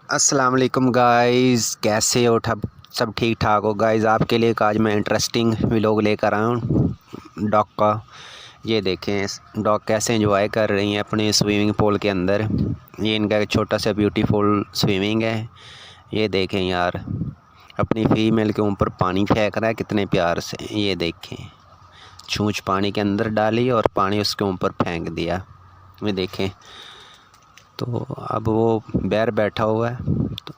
अस्सलाम वालेकुम गाइस, कैसे हो? सब ठीक ठाक हो गाइस? आपके लिए आज मैं इंटरेस्टिंग व्लॉग लेकर आया हूँ डॉग का। ये देखें डॉग कैसे एंजॉय कर रही हैं अपने स्विमिंग पूल के अंदर। ये इनका एक छोटा सा ब्यूटीफुल स्विमिंग है। ये देखें यार, अपनी फीमेल के ऊपर पानी फेंक रहा है कितने प्यार से। ये देखें, छूंछ पानी के अंदर डाली और पानी उसके ऊपर फेंक दिया। ये देखें, तो अब वो बैर बैठा हुआ है। तो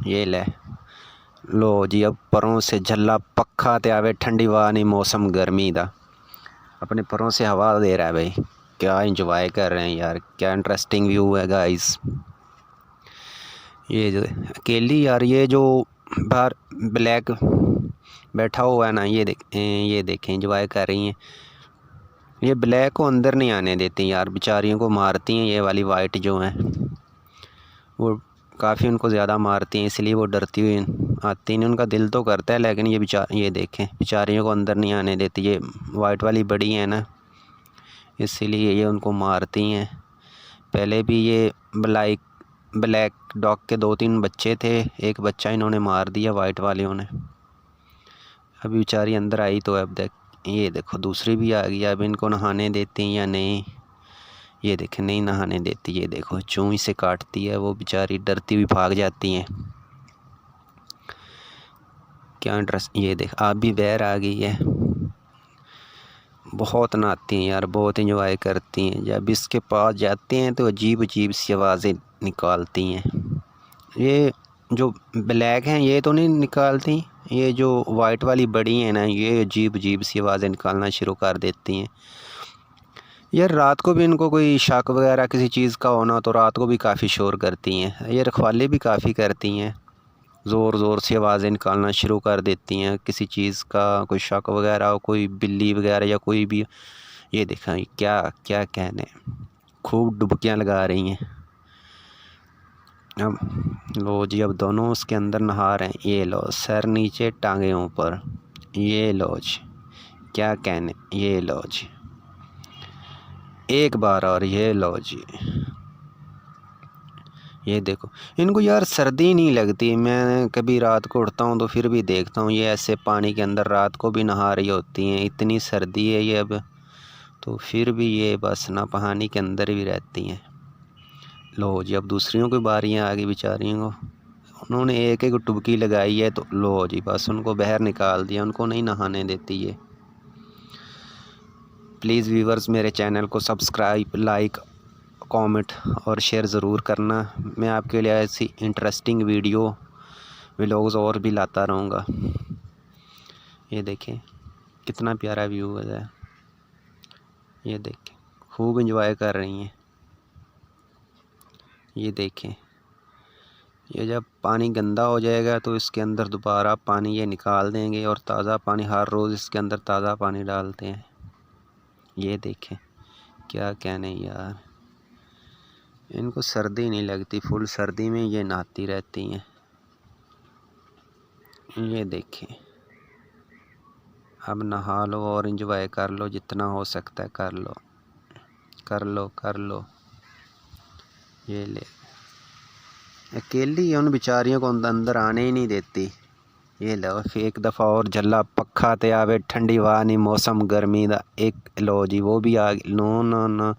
ये लो जी, अब परों से झल्ला पक्खा ते आवे ठंडी हवा नहीं मौसम गर्मी दा। अपने परों से हवा दे रहा है भाई। क्या इंजॉय कर रहे हैं यार, क्या इंटरेस्टिंग व्यू है गाइस। ये जो अकेली यार, ये जो बाहर ब्लैक बैठा हुआ है ना, ये देखें इंजॉय कर रही हैं। ये ब्लैक को अंदर नहीं आने देती यार, बेचारियों को मारती हैं। ये वाली वाइट जो हैं वो काफ़ी उनको ज़्यादा मारती हैं, इसलिए वो डरती हुई आती नहीं। उनका दिल तो करता है, लेकिन ये देखें बेचारियों को अंदर नहीं आने देती। ये वाइट वाली बड़ी है ना, इसीलिए ये उनको मारती हैं। पहले भी ये ब्लैक डॉग के 2-3 बच्चे थे, एक बच्चा इन्होंने मार दिया वाइट वालियों ने। अभी बेचारी अंदर आई तो अब ये देखो दूसरी भी आ गई। अब इनको नहाने देती हैं या नहीं? ये देखें, नहीं नहाने देती। ये देखो चूई से काटती है, वो बेचारी डरती हुई भाग जाती हैं। क्या इंटरेस्ट। ये देख, आप भी बैर आ गई है। बहुत नहाती हैं यार, बहुत इंजॉय करती हैं। जब इसके पास जाते हैं तो अजीब अजीब सी आवाज़ें निकालती हैं। ये जो ब्लैक हैं ये तो नहीं निकालती, ये जो वाइट वाली बड़ी हैं ना, ये अजीब अजीब सी आवाज़ें निकालना शुरू कर देती हैं। यार रात को भी इनको कोई शक वगैरह किसी चीज़ का होना तो रात को भी काफ़ी शोर करती हैं। ये रखवाले भी काफ़ी करती हैं, ज़ोर ज़ोर से आवाज़ें निकालना शुरू कर देती हैं। किसी चीज़ का कोई शक वगैरह हो, कोई बिल्ली वगैरह या कोई भी। ये देखा, क्या क्या कहने, खूब डुबकियाँ लगा रही हैं। अब लो जी, अब दोनों उसके अंदर नहा रहे हैं। ये लो, सर नीचे टांगे ऊपर। ये लो जी, क्या कहने। ये लो जी, एक बार और। ये लो जी, ये देखो इनको यार सर्दी नहीं लगती। मैं कभी रात को उठता हूँ तो फिर भी देखता हूँ ये ऐसे पानी के अंदर रात को भी नहा रही होती हैं। इतनी सर्दी है ये अब, तो फिर भी ये बस ना पानी के अंदर भी रहती हैं। लो जी, अब दूसरियों की बारियाँ आ गई बेचारियों को। उन्होंने एक एक डुबकी लगाई है तो लो जी, बस उनको बाहर निकाल दिया, उनको नहीं नहाने देती ये। प्लीज़ व्यूवर्स, मेरे चैनल को सब्सक्राइब, लाइक, कमेंट और शेयर ज़रूर करना। मैं आपके लिए ऐसी इंटरेस्टिंग व्लॉग्स और भी लाता रहूँगा। ये देखें कितना प्यारा व्यू है। ये देखें खूब इंजॉय कर रही हैं। ये देखें, ये जब पानी गंदा हो जाएगा तो इसके अंदर दोबारा पानी ये निकाल देंगे और ताज़ा पानी हर रोज़ इसके अंदर ताज़ा पानी डालते हैं। ये देखें, क्या कहने यार, इनको सर्दी नहीं लगती, फुल सर्दी में ये नहाती रहती हैं। ये देखें, अब नहा लो और इंजॉय कर लो, जितना हो सकता है कर लो, कर लो, कर लो। ये ले, अकेली उन बेचारियों को अंदर आने ही नहीं देती। ये लो, फिर एक दफ़ा और झल्ला पक्खा ते आवे ठंडी हवा नहीं मौसम गर्मी दा। एक लो जी, वो भी आ गई। No no no,